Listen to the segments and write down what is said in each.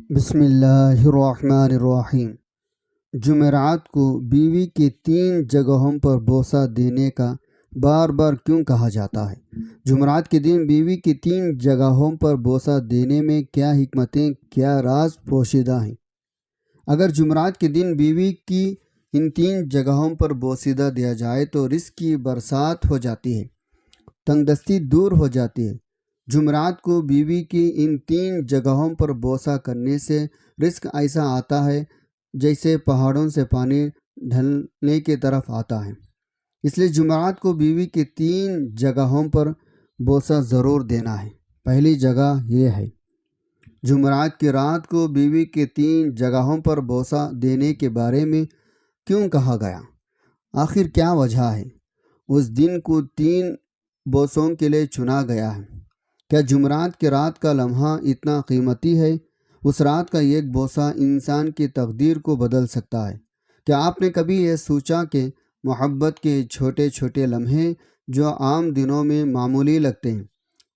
بسم اللہ الرحمن الرحیم۔ جمعرات کو بیوی کے 3 جگہوں پر بوسہ دینے کا بار بار کیوں کہا جاتا ہے؟ جمعرات کے دن بیوی کی 3 جگہوں پر بوسہ دینے میں کیا حکمتیں، کیا راز پوشیدہ ہیں؟ اگر جمعرات کے دن بیوی کی ان 3 جگہوں پر بوسیدہ دیا جائے تو رزق کی برسات ہو جاتی ہے، تنگ دستی دور ہو جاتی ہے۔ جمعرات کو بیوی کی ان 3 جگہوں پر بوسہ کرنے سے رزق ایسا آتا ہے جیسے پہاڑوں سے پانی ڈھلنے کی طرف آتا ہے۔ اس لیے جمعرات کو بیوی کی 3 جگہوں پر بوسہ ضرور دینا ہے۔ پہلی جگہ یہ ہے، جمعرات کی رات کو بیوی کی 3 جگہوں پر بوسہ دینے کے بارے میں کیوں کہا گیا؟ آخر کیا وجہ ہے؟ اس دن کو 3 بوسوں کے لیے چنا گیا ہے۔ کیا جمعرات کی رات کا لمحہ اتنا قیمتی ہے؟ اس رات کا ایک بوسہ انسان کی تقدیر کو بدل سکتا ہے۔ کیا آپ نے کبھی یہ سوچا کہ محبت کے چھوٹے چھوٹے لمحے جو عام دنوں میں معمولی لگتے ہیں،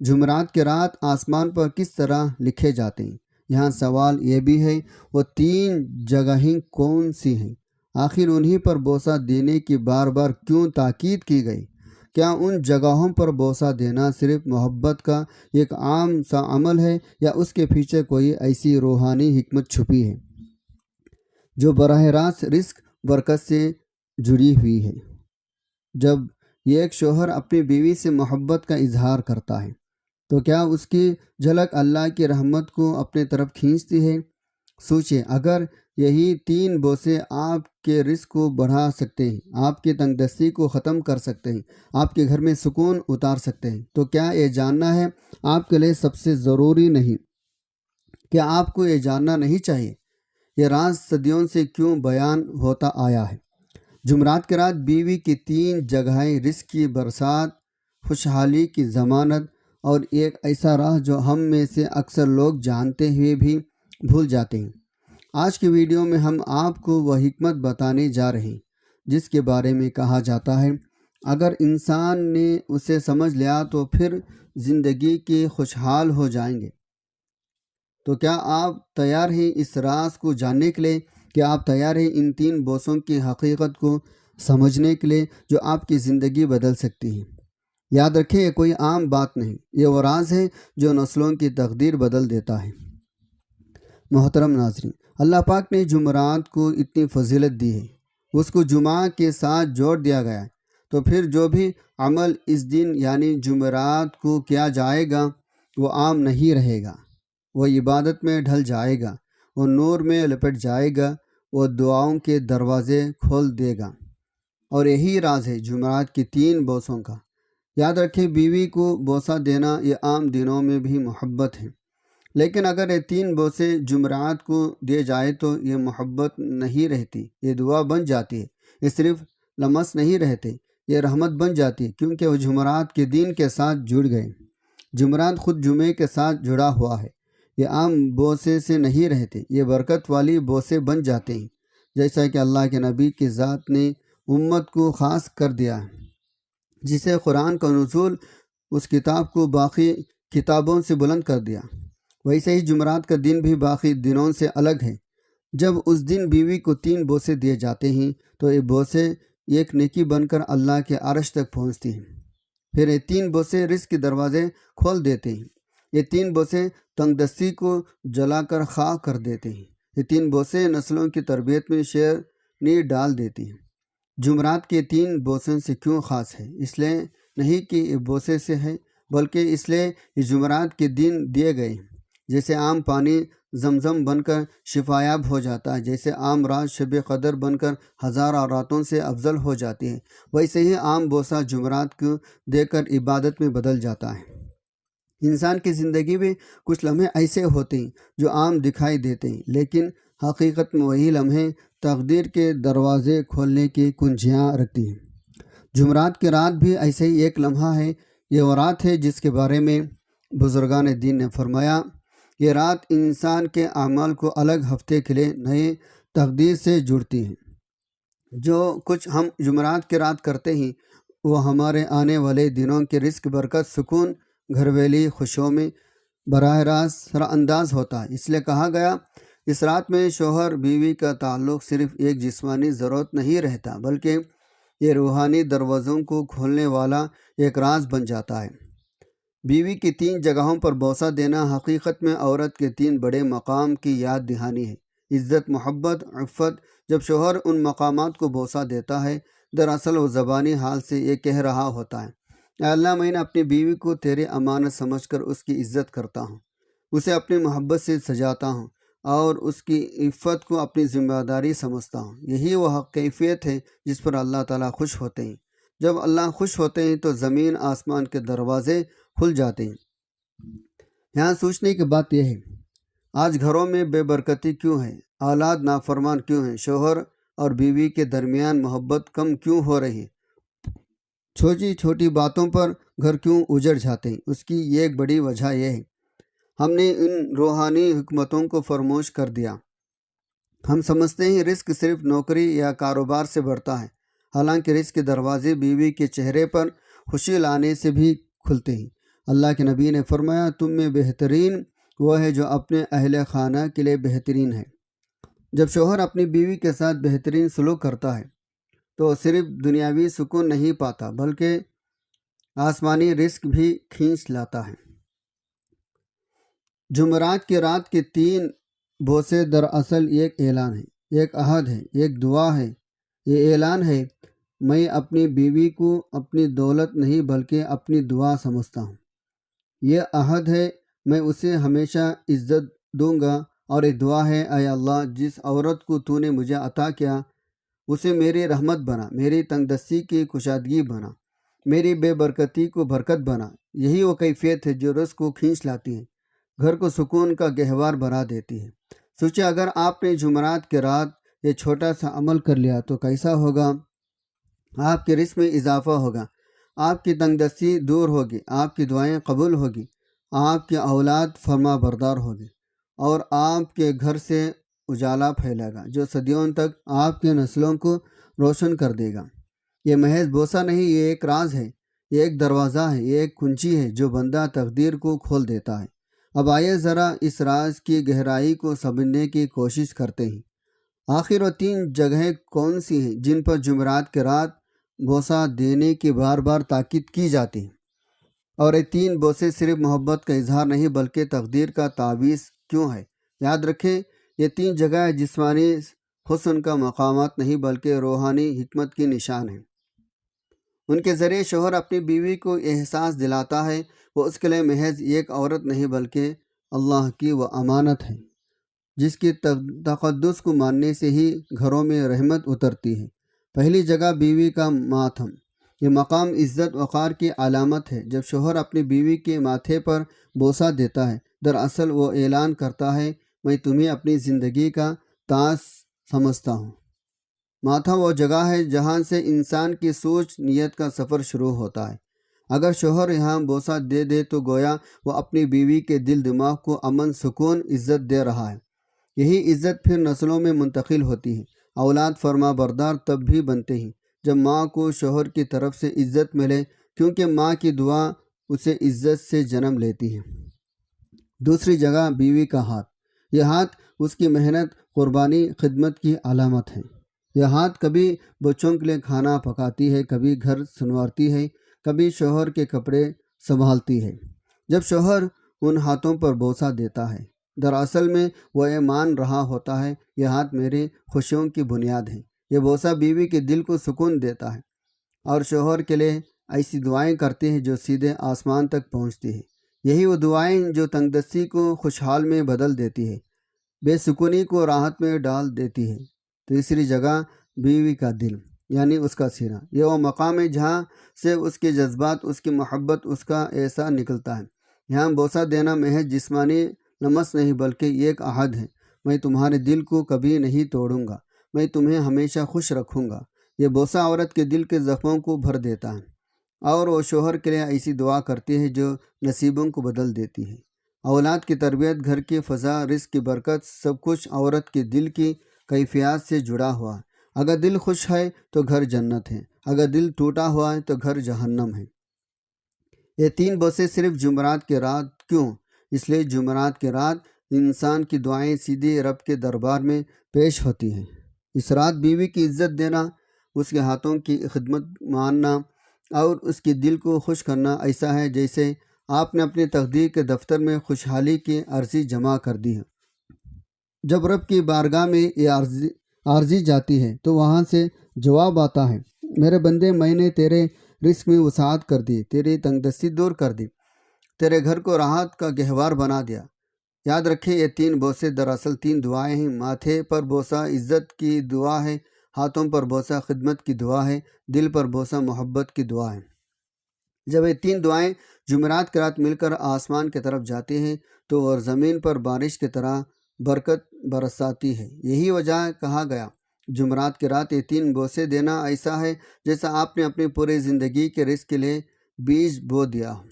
جمعرات کی رات آسمان پر کس طرح لکھے جاتے ہیں؟ یہاں سوال یہ بھی ہے، وہ 3 جگہیں کون سی ہیں؟ آخر انہی پر بوسہ دینے کی بار بار کیوں تاکید کی گئی؟ کیا ان جگہوں پر بوسہ دینا صرف محبت کا ایک عام سا عمل ہے، یا اس کے پیچھے کوئی ایسی روحانی حکمت چھپی ہے جو براہ راست رزق برکت سے جڑی ہوئی ہے؟ جب ایک شوہر اپنی بیوی سے محبت کا اظہار کرتا ہے تو کیا اس کی جھلک اللہ کی رحمت کو اپنے طرف کھینچتی ہے؟ سوچیں، اگر یہی 3 بوسے آپ کے رزق کو بڑھا سکتے ہیں، آپ کی تنگ دستی کو ختم کر سکتے ہیں، آپ کے گھر میں سکون اتار سکتے ہیں، تو کیا یہ جاننا ہے آپ کے لیے سب سے ضروری نہیں؟ کیا آپ کو یہ جاننا نہیں چاہیے یہ راز صدیوں سے کیوں بیان ہوتا آیا ہے؟ جمعرات کی رات بیوی کی 3 جگہیں رزق کی برسات، خوشحالی کی ضمانت، اور ایک ایسا راز جو ہم میں سے اکثر لوگ جانتے ہوئے بھی بھول جاتے ہیں۔ آج کی ویڈیو میں ہم آپ کو وہ حکمت بتانے جا رہے ہیں جس کے بارے میں کہا جاتا ہے اگر انسان نے اسے سمجھ لیا تو پھر زندگی کے خوشحال ہو جائیں گے۔ تو کیا آپ تیار ہیں اس راز کو جاننے کے لیے؟ کیا آپ تیار ہیں ان 3 بوسوں کی حقیقت کو سمجھنے کے لیے جو آپ کی زندگی بدل سکتی ہے؟ یاد رکھیں، یہ کوئی عام بات نہیں، یہ وہ راز ہے جو نسلوں کی تقدیر بدل دیتا ہے۔ محترم ناظرین، اللہ پاک نے جمعرات کو اتنی فضیلت دی ہے، اس کو جمعہ کے ساتھ جوڑ دیا گیا ہے، تو پھر جو بھی عمل اس دن یعنی جمعرات کو کیا جائے گا وہ عام نہیں رہے گا، وہ عبادت میں ڈھل جائے گا، وہ نور میں لپٹ جائے گا، وہ دعاؤں کے دروازے کھول دے گا۔ اور یہی راز ہے جمعرات کی 3 بوسوں کا۔ یاد رکھیں، بیوی کو بوسہ دینا یہ عام دنوں میں بھی محبت ہے، لیکن اگر یہ 3 بوسے جمعرات کو دیے جائے تو یہ محبت نہیں رہتی، یہ دعا بن جاتی ہے، یہ صرف لمس نہیں رہتے، یہ رحمت بن جاتی ہے، کیونکہ وہ جمعرات کے دن کے ساتھ جڑ گئے۔ جمعرات خود جمعے کے ساتھ جڑا ہوا ہے، یہ عام بوسے سے نہیں رہتے، یہ برکت والی بوسے بن جاتے ہیں، جیسا کہ اللہ کے نبی کی ذات نے امت کو خاص کر دیا ہے، جسے قرآن کا نزول اس کتاب کو باقی کتابوں سے بلند کر دیا۔ ویسے ہی جمعرات کا دن بھی باقی دنوں سے الگ ہے۔ جب اس دن بیوی کو 3 بوسے دیے جاتے ہیں تو یہ بوسے ایک نیکی بن کر اللہ کے عرش تک پہنچتی ہیں۔ پھر یہ 3 بوسے رزق کے دروازے کھول دیتے ہیں، یہ 3 بوسے تنگ دستی کو جلا کر خاک کر دیتے ہیں، یہ 3 بوسے نسلوں کی تربیت میں شیرنی ڈال دیتی ہیں۔ جمعرات کے 3 بوسوں سے کیوں خاص ہے؟ اس لیے نہیں کہ یہ بوسے سے ہے، بلکہ اس لیے یہ جمعرات کے دن دیے گئے ہیں۔ جیسے عام پانی زمزم بن کر شفایاب ہو جاتا ہے، جیسے عام رات شب قدر بن کر ہزاروں راتوں سے افضل ہو جاتی ہے، ویسے ہی عام بوسہ جمعرات کو دے کر عبادت میں بدل جاتا ہے۔ انسان کی زندگی میں کچھ لمحے ایسے ہوتے ہیں جو عام دکھائی دیتے ہیں، لیکن حقیقت میں وہی لمحے تقدیر کے دروازے کھولنے کی کنجیاں رکھتی ہیں۔ جمعرات کی رات بھی ایسے ہی ایک لمحہ ہے، یہ وہ رات ہے جس کے بارے میں بزرگان دین نے فرمایا، یہ رات انسان کے اعمال کو الگ ہفتے کے لیے نئے تقدیر سے جڑتی ہیں۔ جو کچھ ہم جمعرات کی رات کرتے ہیں وہ ہمارے آنے والے دنوں کے رزق، برکت، سکون، گھر والی خوشیوں میں براہ راست سر انداز ہوتا ہے۔ اس لیے کہا گیا اس رات میں شوہر بیوی کا تعلق صرف ایک جسمانی ضرورت نہیں رہتا بلکہ یہ روحانی دروازوں کو کھولنے والا ایک راز بن جاتا ہے۔ بیوی کی 3 جگہوں پر بوسہ دینا حقیقت میں عورت کے 3 بڑے مقام کی یاد دہانی ہے: عزت، محبت، عفت۔ جب شوہر ان مقامات کو بوسہ دیتا ہے، دراصل وہ زبانی حال سے یہ کہہ رہا ہوتا ہے: اے اللہ، میں نے اپنی بیوی کو تیرے امانت سمجھ کر اس کی عزت کرتا ہوں، اسے اپنی محبت سے سجاتا ہوں اور اس کی عفت کو اپنی ذمہ داری سمجھتا ہوں۔ یہی وہ کیفیت ہے جس پر اللہ تعالیٰ خوش ہوتے ہیں۔ جب اللہ خوش ہوتے ہیں تو زمین آسمان کے دروازے کھل جاتے ہیں۔ یہاں سوچنے کی بات یہ ہے، آج گھروں میں بے برکتی کیوں ہے؟ اولاد نافرمان کیوں ہیں؟ شوہر اور بیوی کے درمیان محبت کم کیوں ہو رہی ہے؟ چھوٹی چھوٹی باتوں پر گھر کیوں اجڑ جاتے ہیں؟ اس کی ایک بڑی وجہ یہ ہے، ہم نے ان روحانی حکمتوں کو فراموش کر دیا۔ ہم سمجھتے ہیں رزق صرف نوکری یا کاروبار سے بڑھتا ہے، حالانکہ رزق کے دروازے بیوی کے چہرے پر خوشی لانے سے بھی کھلتے ہیں۔ اللہ کے نبی نے فرمایا، تم میں بہترین وہ ہے جو اپنے اہل خانہ کے لیے بہترین ہے۔ جب شوہر اپنی بیوی کے ساتھ بہترین سلوک کرتا ہے تو صرف دنیاوی سکون نہیں پاتا بلکہ آسمانی رزق بھی کھینچ لاتا ہے۔ جمعرات کی رات کے 3 بوسے دراصل ایک اعلان ہے، ایک عہد ہے، ایک دعا ہے۔ یہ اعلان ہے، میں اپنی بیوی کو اپنی دولت نہیں بلکہ اپنی دعا سمجھتا ہوں۔ یہ عہد ہے، میں اسے ہمیشہ عزت دوں گا، اور ایک دعا ہے، اے اللہ، جس عورت کو تو نے مجھے عطا کیا اسے میری رحمت بنا، میری تنگ دستی کی کشادگی بنا، میری بے برکتی کو برکت بنا۔ یہی وہ کیفیت ہے جو رزق کو کھینچ لاتی ہے، گھر کو سکون کا گہوار بنا دیتی ہے۔ سوچیں، اگر آپ نے جمعرات کی رات یہ چھوٹا سا عمل کر لیا تو کیسا ہوگا؟ آپ کے رزق میں اضافہ ہوگا، آپ کی تنگ دستی دور ہوگی، آپ کی دعائیں قبول ہوگی، آپ کی اولاد فرما بردار ہوگی، اور آپ کے گھر سے اجالا پھیلے گا جو صدیوں تک آپ کے نسلوں کو روشن کر دے گا۔ یہ محض بوسہ نہیں، یہ ایک راز ہے، یہ ایک دروازہ ہے، یہ ایک کنجی ہے جو بندہ تقدیر کو کھول دیتا ہے۔ اب آئیے ذرا اس راز کی گہرائی کو سمجھنے کی کوشش کرتے ہیں۔ آخر وہ 3 جگہیں کون سی ہیں جن پر جمعرات کی رات بوسہ دینے کی بار بار تاکید کی جاتی ہے؟ اور یہ 3 بوسے صرف محبت کا اظہار نہیں بلکہ تقدیر کا تعویذ کیوں ہے؟ یاد رکھیں، یہ 3 جگہیں جسمانی حسن کا مقامات نہیں بلکہ روحانی حکمت کی نشان ہیں۔ ان کے ذریعے شوہر اپنی بیوی کو احساس دلاتا ہے وہ اس کے لیے محض ایک عورت نہیں بلکہ اللہ کی وہ امانت ہے جس کی تقدس کو ماننے سے ہی گھروں میں رحمت اترتی ہے۔ پہلی جگہ، بیوی کا ماتھم۔ یہ مقام عزت وقار کی علامت ہے۔ جب شوہر اپنی بیوی کے ماتھے پر بوسہ دیتا ہے، دراصل وہ اعلان کرتا ہے، میں تمہیں اپنی زندگی کا تاج سمجھتا ہوں۔ ماتھا وہ جگہ ہے جہاں سے انسان کی سوچ نیت کا سفر شروع ہوتا ہے۔ اگر شوہر یہاں بوسہ دے دے تو گویا وہ اپنی بیوی کے دل دماغ کو امن، سکون، عزت دے رہا ہے۔ یہی عزت پھر نسلوں میں منتقل ہوتی ہے۔ اولاد فرما بردار تب بھی بنتے ہیں جب ماں کو شوہر کی طرف سے عزت ملے، کیونکہ ماں کی دعا اسے عزت سے جنم لیتی ہے۔ دوسری جگہ، بیوی کا ہاتھ۔ یہ ہاتھ اس کی محنت، قربانی، خدمت کی علامت ہے۔ یہ ہاتھ کبھی بچوں کے لیے کھانا پکاتی ہے، کبھی گھر سنوارتی ہے، کبھی شوہر کے کپڑے سنبھالتی ہے۔ جب شوہر ان ہاتھوں پر بوسہ دیتا ہے، دراصل میں وہ یہ مان رہا ہوتا ہے، یہ ہاتھ میرے خوشیوں کی بنیاد ہے۔ یہ بوسہ بیوی کے دل کو سکون دیتا ہے اور شوہر کے لیے ایسی دعائیں کرتے ہیں جو سیدھے آسمان تک پہنچتی ہیں۔ یہی وہ دعائیں جو تنگ دستی کو خوشحال میں بدل دیتی ہے، بے سکونی کو راحت میں ڈال دیتی ہے۔ تیسری جگہ، بیوی کا دل، یعنی اس کا سینہ۔ یہ وہ مقام ہے جہاں سے اس کے جذبات، اس کی محبت، اس کا احساس نکلتا ہے۔ یہاں بوسہ دینا محض جسمانی لمس نہیں بلکہ ایک عہد ہے، میں تمہارے دل کو کبھی نہیں توڑوں گا، میں تمہیں ہمیشہ خوش رکھوں گا۔ یہ بوسہ عورت کے دل کے زخموں کو بھر دیتا ہے اور وہ شوہر کے لیے ایسی دعا کرتی ہے جو نصیبوں کو بدل دیتی ہے۔ اولاد کی تربیت، گھر کی فضا، رزق کی برکت، سب کچھ عورت کے دل کی کیفیات سے جڑا ہوا ہے۔ اگر دل خوش ہے تو گھر جنت ہے، اگر دل ٹوٹا ہوا ہے تو گھر جہنم ہے۔ یہ 3 بوسے صرف جمعرات کی رات کیوں؟ اس لیے جمعرات کی رات انسان کی دعائیں سیدھے رب کے دربار میں پیش ہوتی ہیں۔ اس رات بیوی کی عزت دینا، اس کے ہاتھوں کی خدمت ماننا اور اس کے دل کو خوش کرنا ایسا ہے جیسے آپ نے اپنی تقدیر کے دفتر میں خوشحالی کی عرضی جمع کر دی ہے۔ جب رب کی بارگاہ میں یہ عرضی جاتی ہے تو وہاں سے جواب آتا ہے، میرے بندے، میں نے تیرے رزق میں وسعت کر دی، تیری تنگدستی دور کر دی، تیرے گھر کو راحت کا گہوار بنا دیا۔ یاد رکھیں، یہ 3 بوسے دراصل 3 دعائیں ہیں۔ ماتھے پر بوسہ عزت کی دعا ہے، ہاتھوں پر بوسہ خدمت کی دعا ہے، دل پر بوسہ محبت کی دعا ہے۔ جب یہ 3 دعائیں جمعرات کی رات مل کر آسمان کی طرف جاتی ہیں تو وہ زمین پر بارش کی طرح برکت برساتی ہے۔ یہی وجہ کہا گیا جمعرات کی رات یہ 3 بوسے دینا ایسا ہے جیسا آپ نے اپنی پوری زندگی کے رزق کے لیے بیج بو دیا ہو۔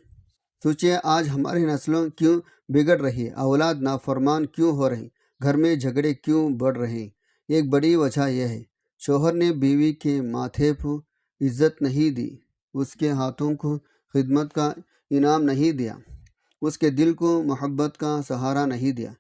سوچئے، آج ہماری نسلوں کیوں بگڑ رہی ہے، اولاد نافرمان کیوں ہو رہی، گھر میں جھگڑے کیوں بڑھ رہے ہیں؟ ایک بڑی وجہ یہ ہے، شوہر نے بیوی کے ماتھے کو عزت نہیں دی، اس کے ہاتھوں کو خدمت کا انعام نہیں دیا، اس کے دل کو محبت کا سہارا نہیں دیا۔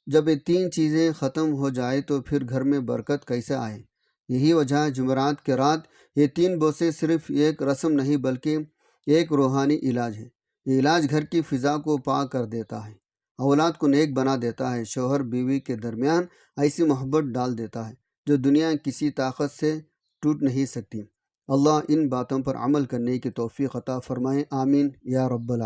جب یہ 3 چیزیں ختم ہو جائے تو پھر گھر میں برکت کیسے آئے؟ یہی وجہ جمعرات کی رات یہ 3 بوسے صرف ایک رسم نہیں بلکہ ایک روحانی علاج ہے۔ یہ علاج گھر کی فضا کو پاک کر دیتا ہے، اولاد کو نیک بنا دیتا ہے، شوہر بیوی کے درمیان ایسی محبت ڈال دیتا ہے جو دنیا کسی طاقت سے ٹوٹ نہیں سکتی۔ اللہ ان باتوں پر عمل کرنے کی توفیق عطا فرمائے، آمین یا رب العالمین۔